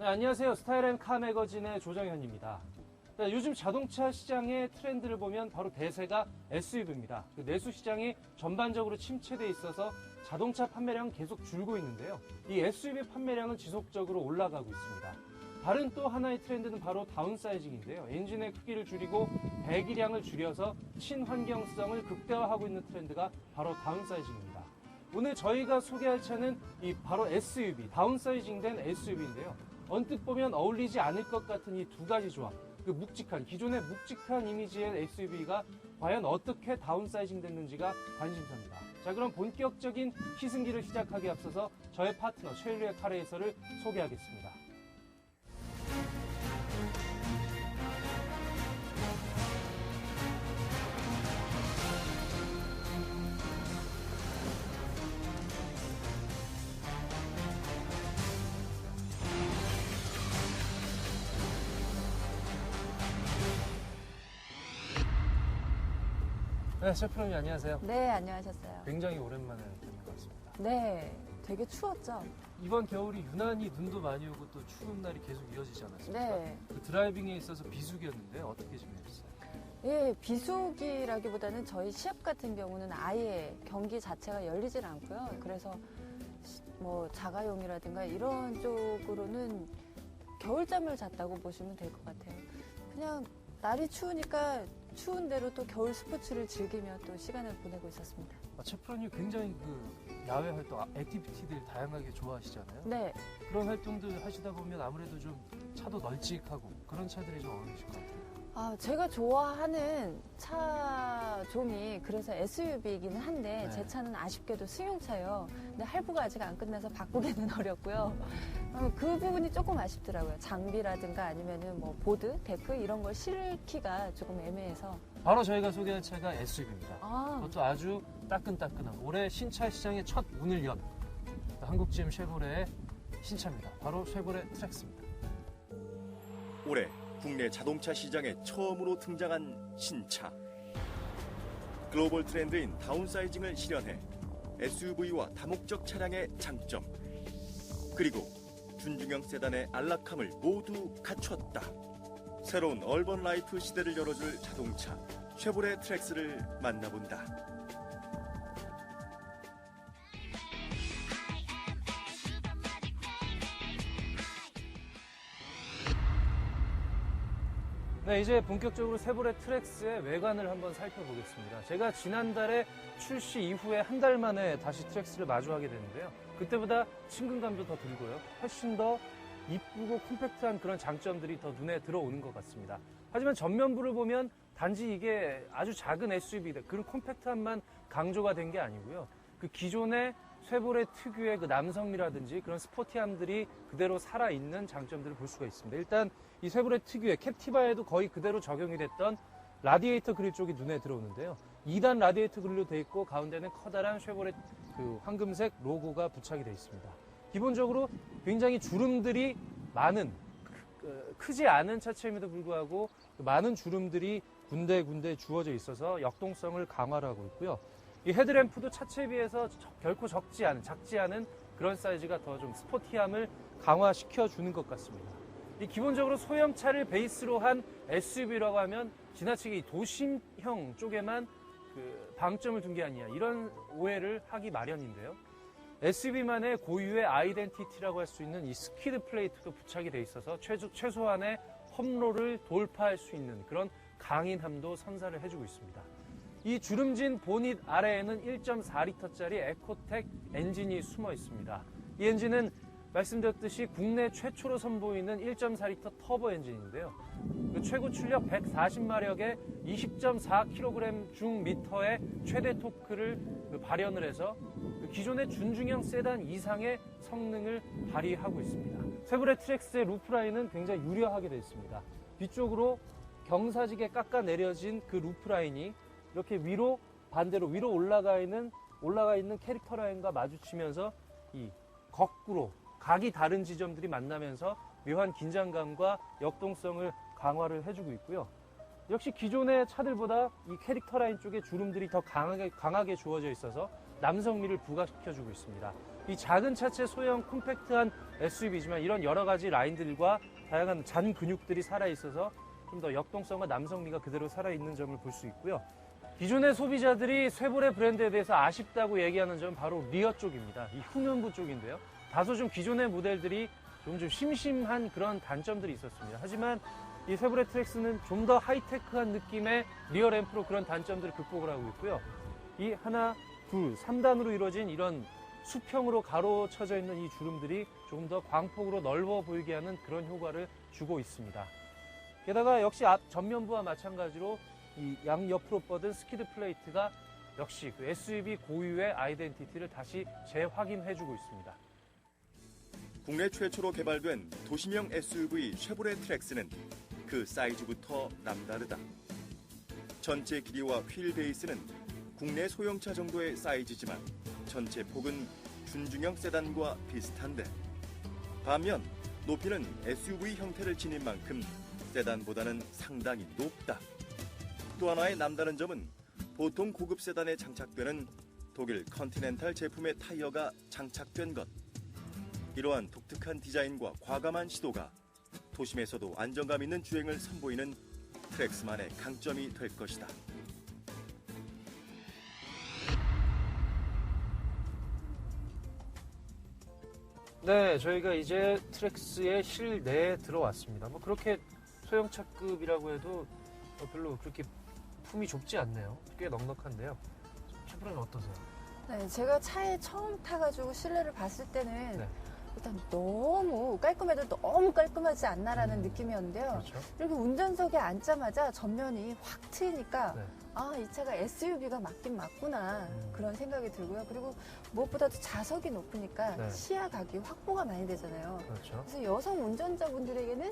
네, 안녕하세요. 스타일앤카 매거진의 조정현입니다. 네, 요즘 자동차 시장의 트렌드를 보면 바로 대세가 SUV입니다. 내수 시장이 전반적으로 침체돼 있어서 자동차 판매량은 계속 줄고 있는데요. 이 SUV 판매량은 지속적으로 올라가고 있습니다. 다른 또 하나의 트렌드는 바로 다운사이징인데요. 엔진의 크기를 줄이고 배기량을 줄여서 친환경성을 극대화하고 있는 트렌드가 바로 다운사이징입니다. 오늘 저희가 소개할 차는 바로 SUV, 다운사이징된 SUV인데요. 언뜻 보면 어울리지 않을 것 같은 이 두 가지 조합, 기존의 묵직한 이미지의 SUV가 과연 어떻게 다운사이징 됐는지가 관심사입니다. 자, 그럼 본격적인 시승기를 시작하기에 앞서서 저의 파트너 최일루의 카레이서를 소개하겠습니다. 네, 셰프님 안녕하세요. 네, 안녕하셨어요. 굉장히 오랜만에 뵙는 것 같습니다. 네, 되게 추웠죠? 이번 겨울이 유난히 눈도 많이 오고 또 추운 날이 계속 이어지지 않았습니까? 네. 그 드라이빙에 있어서 비수기였는데 어떻게 지내셨어요? 예, 비수기라기보다는 저희 시합 같은 경우는 아예 경기 자체가 열리질 않고요. 그래서 뭐 자가용이라든가 이런 쪽으로는 겨울잠을 잤다고 보시면 될 것 같아요. 그냥 날이 추우니까 추운 대로 또 겨울 스포츠를 즐기며 또 시간을 보내고 있었습니다. 셰프님 굉장히 야외 활동, 액티비티들 다양하게 좋아하시잖아요. 네. 그런 활동들 하시다 보면 아무래도 좀 차도 널찍하고 그런 차들이 좀 어울리실 것 같아요. 제가 좋아하는 차종이 그래서 SUV이기는 한데 네. 제 차는 아쉽게도 승용차예요. 근데 할부가 아직 안 끝나서 바꾸기는 어렵고요. 그 부분이 조금 아쉽더라고요. 장비라든가 아니면은 뭐 보드, 데크 이런 걸 실기가 조금 애매해서. 바로 저희가 소개할 차가 SUV입니다. 아, 그것도 아주 따끈따끈한 올해 신차 시장의 첫 문을 연 한국 GM 쉐보레의 신차입니다. 바로 쉐보레 트랙스입니다. 올해 국내 자동차 시장에 처음으로 등장한 신차. 글로벌 트렌드인 다운사이징을 실현해 SUV와 다목적 차량의 장점, 그리고 준중형 세단의 안락함을 모두 갖췄다. 새로운 얼번 라이프 시대를 열어줄 자동차 쉐보레 트랙스를 만나본다. 네, 이제 본격적으로 쉐보레 트랙스의 외관을 한번 살펴보겠습니다. 제가 지난달에 출시 이후에 한 달 만에 다시 트랙스를 마주하게 되는데요. 그때보다 친근감도 더 들고요. 훨씬 더 이쁘고 컴팩트한 그런 장점들이 더 눈에 들어오는 것 같습니다. 하지만 전면부를 보면 단지 이게 아주 작은 SUV다, 그런 컴팩트함만 강조가 된 게 아니고요. 그 기존의 쉐보레 특유의 그 남성미라든지 그런 스포티함들이 그대로 살아있는 장점들을 볼 수가 있습니다. 일단 이 쉐보레 특유의 캡티바에도 거의 그대로 적용이 됐던 라디에이터 그릴 쪽이 눈에 들어오는데요. 2단 라디에이터 그릴로 되어 있고 가운데는 커다란 쉐보레 황금색 로고가 부착이 되어 있습니다. 기본적으로 굉장히 주름들이 많은, 크지 않은 차체임에도 불구하고 많은 주름들이 군데군데 주어져 있어서 역동성을 강화를 하고 있고요. 이 헤드램프도 차체에 비해서 결코 작지 않은 그런 사이즈가 더 좀 스포티함을 강화시켜 주는 것 같습니다. 이 기본적으로 소형차를 베이스로 한 SUV라고 하면 지나치게 도심형 쪽에만 방점을 둔 게 아니냐, 이런 오해를 하기 마련인데요. SUV만의 고유의 아이덴티티라고 할 수 있는 이 스키드 플레이트도 부착이 돼 있어서 최소한의 험로를 돌파할 수 있는 그런 강인함도 선사를 해주고 있습니다. 이 주름진 보닛 아래에는 1.4리터짜리 에코텍 엔진이 숨어 있습니다. 이 엔진은 말씀드렸듯이 국내 최초로 선보이는 1.4리터 터보 엔진인데요. 최고 출력 140마력에 20.4kg 중미터의 최대 토크를 발현을 해서 기존의 준중형 세단 이상의 성능을 발휘하고 있습니다. 쉐보레 트랙스의 루프라인은 굉장히 유려하게 되어 있습니다. 뒤쪽으로 경사지게 깎아 내려진 그 루프라인이 이렇게 반대로 위로 올라가 있는 캐릭터 라인과 마주치면서 이 거꾸로 각이 다른 지점들이 만나면서 묘한 긴장감과 역동성을 강화를 해주고 있고요. 역시 기존의 차들보다 이 캐릭터 라인 쪽에 주름들이 더 강하게 주어져 있어서 남성미를 부각시켜주고 있습니다. 이 작은 차체 소형 콤팩트한 SUV지만 이런 여러 가지 라인들과 다양한 잔 근육들이 살아있어서 좀 더 역동성과 남성미가 그대로 살아있는 점을 볼 수 있고요. 기존의 소비자들이 쉐보레 브랜드에 대해서 아쉽다고 얘기하는 점은 바로 리어 쪽입니다. 이 후면부 쪽인데요. 다소 좀 기존의 모델들이 좀 심심한 그런 단점들이 있었습니다. 하지만 이 쉐보레 트랙스는 좀 더 하이테크한 느낌의 리어 램프로 그런 단점들을 극복을 하고 있고요. 이 하나, 둘, 3단으로 이루어진 이런 수평으로 가로쳐져 있는 이 주름들이 조금 더 광폭으로 넓어 보이게 하는 그런 효과를 주고 있습니다. 게다가 역시 앞 전면부와 마찬가지로 이 양옆으로 뻗은 스키드 플레이트가 역시 그 SUV 고유의 아이덴티티를 다시 재확인해주고 있습니다. 국내 최초로 개발된 도시명 SUV 쉐보레 트랙스는 그 사이즈부터 남다르다. 전체 길이와 휠 베이스는 국내 소형차 정도의 사이즈지만 전체 폭은 준중형 세단과 비슷한데 반면 높이는 SUV 형태를 지닌 만큼 세단보다는 상당히 높다. 또 하나의 남다른 점은 보통 고급 세단에 장착되는 독일 컨티넨탈 제품의 타이어가 장착된 것. 이러한 독특한 디자인과 과감한 시도가 도심에서도 안정감 있는 주행을 선보이는 트랙스만의 강점이 될 것이다. 네, 저희가 이제 트랙스의 실내에 들어왔습니다. 뭐 그렇게 소형차급이라고 해도 별로 그렇게 품이 좁지 않네요. 꽤 넉넉한데요. 쉐보레는 어떠세요? 네, 제가 차에 처음 타가지고 실내를 봤을 때는 네. 일단 너무 깔끔해도 너무 깔끔하지 않나라는 느낌이었는데요. 그렇죠. 이렇게 운전석에 앉자마자 전면이 확 트이니까 네. 아, 이 차가 SUV가 맞긴 맞구나 그런 생각이 들고요. 그리고 무엇보다도 좌석이 높으니까 네. 시야 각이 확보가 많이 되잖아요. 그렇죠. 그래서 여성 운전자분들에게는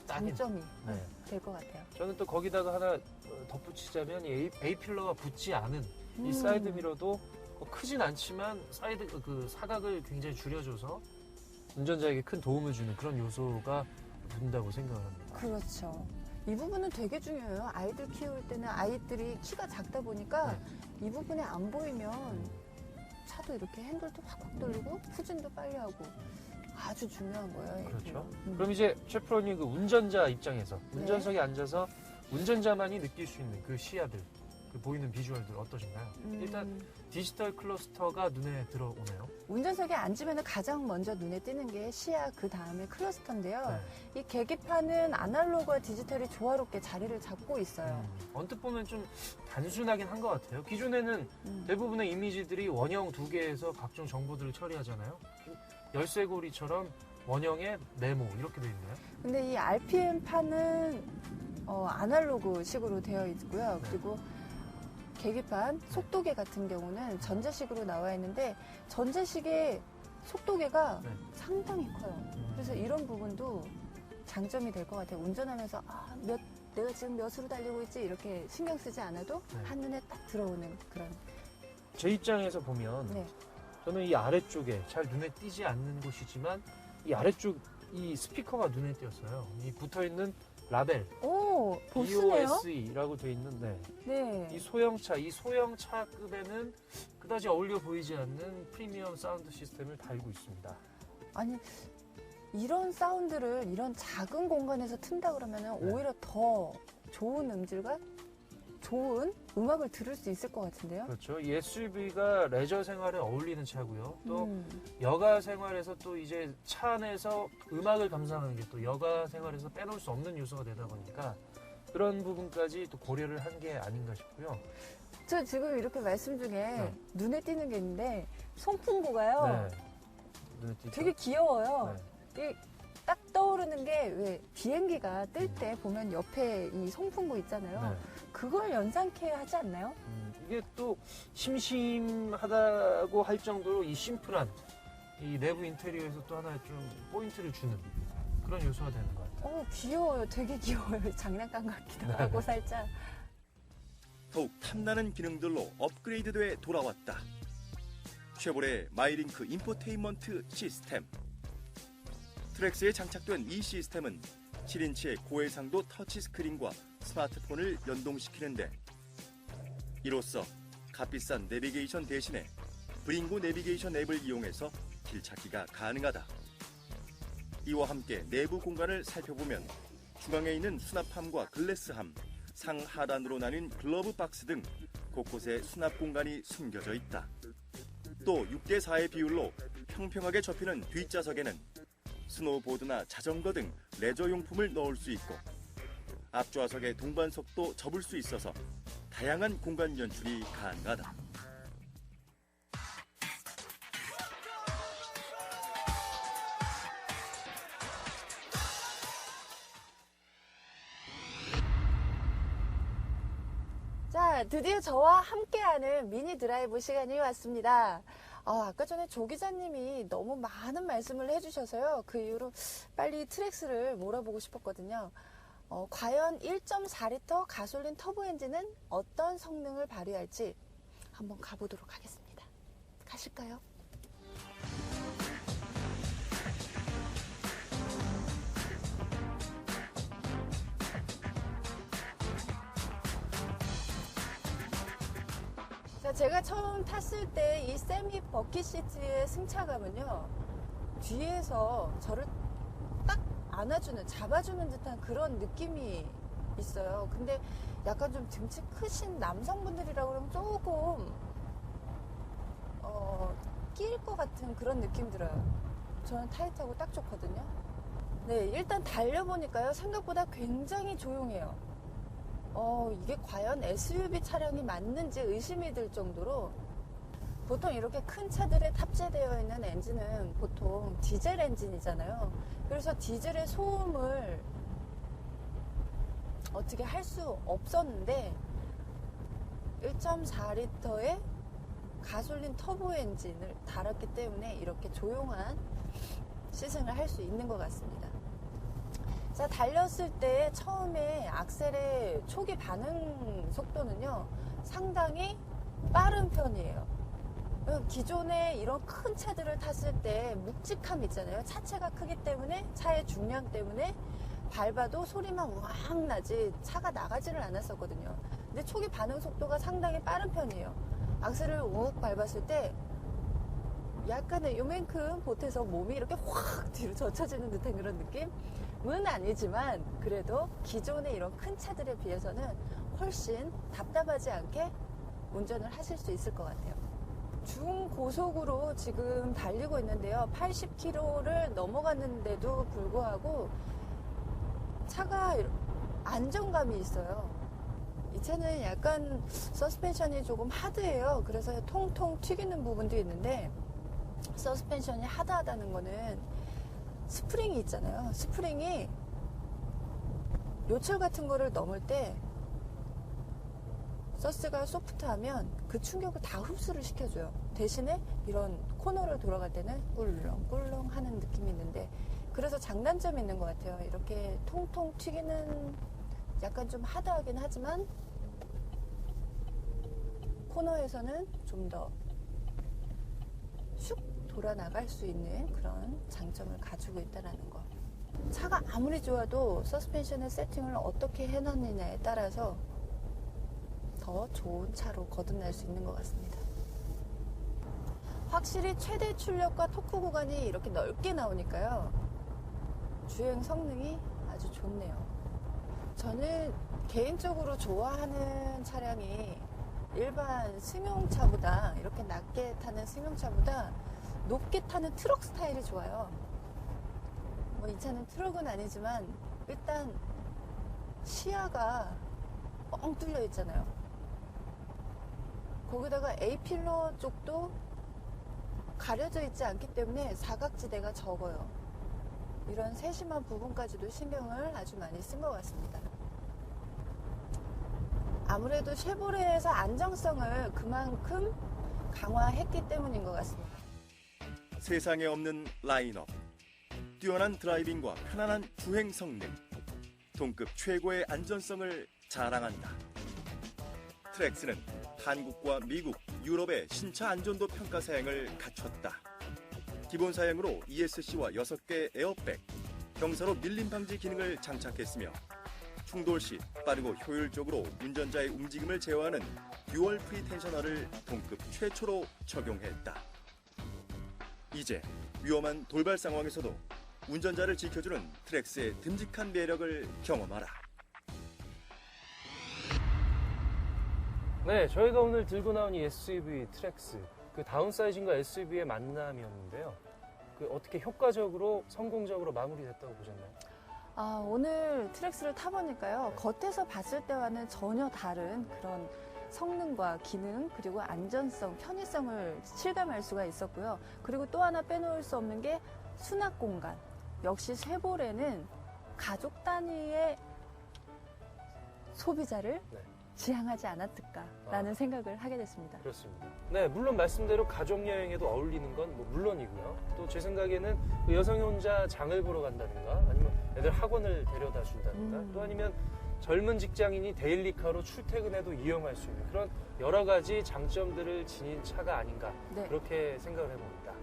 장점이 네. 될 것 같아요. 저는 또 거기다가 하나 덧붙이자면 이 A필러가 붙지 않은 이 사이드 미러도 크진 않지만 사이드 그 사각을 굉장히 줄여줘서 운전자에게 큰 도움을 주는 그런 요소가 된다고 생각을 합니다. 그렇죠. 이 부분은 되게 중요해요. 아이들 키울 때는 아이들이 키가 작다 보니까 네. 이 부분에 안 보이면 차도 이렇게 핸들도 확확 돌리고 후진도 빨리 하고 아주 중요한 거예요. 그렇죠. 그럼 이제 셰프로님 그 운전자 입장에서 운전석에 앉아서 운전자만이 느낄 수 있는 그 시야들, 그 보이는 비주얼들 어떠신가요? 일단 디지털 클러스터가 눈에 들어오네요. 운전석에 앉으면 가장 먼저 눈에 띄는 게 시야, 그 다음에 클러스터인데요. 이 계기판은 아날로그와 디지털이 조화롭게 자리를 잡고 있어요. 언뜻 보면 좀 단순하긴 한 것 같아요. 기존에는 대부분의 이미지들이 원형 2개에서 각종 정보들을 처리하잖아요. 열쇠고리처럼 원형에 네모 이렇게 되어 있네요. 근데 이 RPM판은 아날로그식으로 되어 있고요. 그리고 계기판, 속도계 같은 경우는 전자식으로 나와 있는데 전자식의 속도계가 상당히 커요. 그래서 이런 부분도 장점이 될 것 같아요. 운전하면서 내가 지금 몇으로 달리고 있지 이렇게 신경 쓰지 않아도 한눈에 딱 들어오는 그런. 제 입장에서 보면 네. 저는 이 아래쪽에 잘 눈에 띄지 않는 곳이지만 이 아래쪽 이 스피커가 눈에 띄었어요. 이 붙어있는 라벨 오, 보스네요? BOSE라고 돼 있는데 네. 이 소형차급에는 그다지 어울려 보이지 않는 프리미엄 사운드 시스템을 달고 있습니다. 아니 이런 사운드를 이런 작은 공간에서 튼다 그러면 오히려 더 좋은 음질과 좋은 음악을 들을 수 있을 것 같은데요. 그렇죠. 이 SUV가 레저 생활에 어울리는 차고요. 또 여가 생활에서 또 이제 차 안에서 음악을 감상하는 게 또 여가 생활에서 빼놓을 수 없는 요소가 되다 보니까 그런 부분까지 또 고려를 한 게 아닌가 싶고요. 저 지금 이렇게 말씀 중에 눈에 띄는 게 있는데 송풍구가요. 눈에 띄죠? 되게 귀여워요. 이게 딱 떠오르는 게 왜 비행기가 뜰 때 보면 옆에 이 송풍구 있잖아요. 그걸 연상케 하지 않나요? 이게 또 심심하다고 할 정도로 이 심플한 이 내부 인테리어에서 또 하나의 좀 포인트를 주는 그런 요소가 되는 것 같아요. 귀여워요. 되게 귀여워요. 장난감 같기도 하고 살짝. 더욱 탐나는 기능들로 업그레이드돼 돌아왔다. 쉐보레 마이링크 인포테인먼트 시스템. 트랙스에 장착된 이 시스템은 7인치의 고해상도 터치스크린과 스마트폰을 연동시키는데 이로써 값비싼 내비게이션 대신에 브링고 내비게이션 앱을 이용해서 길 찾기가 가능하다. 이와 함께 내부 공간을 살펴보면 중앙에 있는 수납함과 글래스함, 상하단으로 나뉜 글러브 박스 등 곳곳에 수납 공간이 숨겨져 있다. 또 6대4의 비율로 평평하게 접히는 뒷좌석에는 스노우보드나 자전거 등 레저 용품을 넣을 수 있고 앞좌석의 동반석도 접을 수 있어서 다양한 공간 연출이 가능하다. 자, 드디어 저와 함께하는 미니 드라이브 시간이 왔습니다. 아까 전에 조 기자님이 너무 많은 말씀을 해주셔서요. 그 이후로 빨리 트랙스를 몰아보고 싶었거든요. 과연 1.4리터 가솔린 터보 엔진은 어떤 성능을 발휘할지 한번 가보도록 하겠습니다. 가실까요? 자, 제가 처음 탔을 때 이 세미 버킷 시트의 승차감은요, 뒤에서 저를 딱 안아주는, 잡아주는 듯한 그런 느낌이 있어요. 근데 약간 좀 등치 크신 남성분들이라고 그러면 조금 끼일 것 같은 그런 느낌 들어요. 저는 타이트하고 딱 좋거든요. 네, 일단 달려보니까요, 생각보다 굉장히 조용해요. 이게 과연 SUV 차량이 맞는지 의심이 들 정도로, 보통 이렇게 큰 차들에 탑재되어 있는 엔진은 보통 디젤 엔진이잖아요. 그래서 디젤의 소음을 어떻게 할 수 없었는데 1.4리터의 가솔린 터보 엔진을 달았기 때문에 이렇게 조용한 시승을 할 수 있는 것 같습니다. 자, 달렸을 때 처음에 악셀의 초기 반응 속도는요, 상당히 빠른 편이에요. 기존에 이런 큰 차들을 탔을 때 묵직함 있잖아요. 차체가 크기 때문에, 차의 중량 때문에 밟아도 소리만 우악 나지 차가 나가지를 않았었거든요. 근데 초기 반응 속도가 상당히 빠른 편이에요. 악셀을 우욱 밟았을 때 약간의 요만큼 보태서 몸이 이렇게 확 뒤로 젖혀지는 듯한 그런 느낌은 아니지만, 그래도 기존의 이런 큰 차들에 비해서는 훨씬 답답하지 않게 운전을 하실 수 있을 것 같아요. 중고속으로 지금 달리고 있는데요, 80km를 넘어갔는데도 불구하고 차가 안정감이 있어요. 이 차는 약간 서스펜션이 조금 하드해요. 그래서 통통 튀기는 부분도 있는데, 서스펜션이 하드하다는 거는 스프링이 있잖아요. 스프링이 요철 같은 거를 넘을 때 서스가 소프트하면 그 충격을 다 흡수를 시켜줘요. 대신에 이런 코너를 돌아갈 때는 꿀렁꿀렁 하는 느낌이 있는데, 그래서 장단점이 있는 것 같아요. 이렇게 통통 튀기는, 약간 좀 하드하긴 하지만 코너에서는 좀 더 슉 돌아 나갈 수 있는 그런 장점을 가지고 있다는 거. 차가 아무리 좋아도 서스펜션의 세팅을 어떻게 해놨느냐에 따라서 더 좋은 차로 거듭날 수 있는 것 같습니다. 확실히 최대 출력과 토크 구간이 이렇게 넓게 나오니까요, 주행 성능이 아주 좋네요. 저는 개인적으로 좋아하는 차량이 일반 승용차보다, 이렇게 낮게 타는 승용차보다 높게 타는 트럭 스타일이 좋아요. 뭐 이 차는 트럭은 아니지만 일단 시야가 뻥 뚫려 있잖아요. 거기다가 A필러 쪽도 가려져 있지 않기 때문에 사각지대가 적어요. 이런 세심한 부분까지도 신경을 아주 많이 쓴 것 같습니다. 아무래도 쉐보레에서 안정성을 그만큼 강화했기 때문인 것 같습니다. 세상에 없는 라인업, 뛰어난 드라이빙과 편안한 주행 성능, 동급 최고의 안전성을 자랑한다. 트랙스는 한국과 미국, 유럽의 신차 안전도 평가 사양을 갖췄다. 기본 사양으로 ESC와 6개 에어백, 경사로 밀림 방지 기능을 장착했으며 충돌 시 빠르고 효율적으로 운전자의 움직임을 제어하는 듀얼 프리텐셔널을 동급 최초로 적용했다. 이제 위험한 돌발 상황에서도 운전자를 지켜주는 트랙스의 듬직한 매력을 경험하라. 네, 저희가 오늘 들고 나온 이 SUV 트랙스, 그 다운사이징과 SUV의 만남이었는데요. 그 어떻게 효과적으로 성공적으로 마무리됐다고 보셨나요? 오늘 트랙스를 타보니까요. 겉에서 봤을 때와는 전혀 다른 그런 성능과 기능, 그리고 안전성, 편의성을 실감할 수가 있었고요. 그리고 또 하나 빼놓을 수 없는 게 수납 공간. 역시 쉐보레는 가족 단위의 소비자를 네. 지향하지 않았을까라는 생각을 하게 됐습니다. 그렇습니다. 네, 물론 말씀대로 가족 여행에도 어울리는 건 뭐 물론이고요. 또 제 생각에는 그 여성이 혼자 장을 보러 간다든가 아니면 애들 학원을 데려다 준다든가 또 아니면 젊은 직장인이 데일리카로 출퇴근해도 이용할 수 있는 그런 여러 가지 장점들을 지닌 차가 아닌가 네. 그렇게 생각을 해봅니다.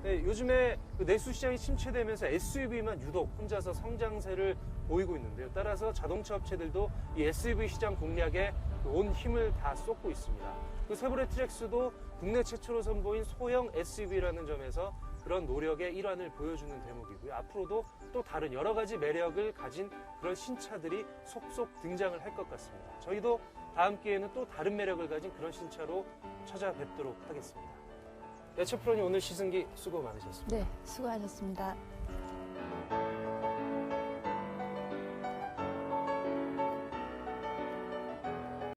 네, 요즘에 그 내수 시장이 침체되면서 SUV만 유독 혼자서 성장세를 보이고 있는데요. 따라서 자동차 업체들도 이 SUV 시장 공략에 온 힘을 다 쏟고 있습니다. 그 쉐보레 트랙스도 국내 최초로 선보인 소형 SUV라는 점에서 그런 노력의 일환을 보여주는 대목이고요. 앞으로도 또 다른 여러 가지 매력을 가진 그런 신차들이 속속 등장을 할 것 같습니다. 저희도 다음 기회에는 또 다른 매력을 가진 그런 신차로 찾아뵙도록 하겠습니다. 네, 최프로님 오늘 시승기 수고 많으셨습니다. 네, 수고하셨습니다.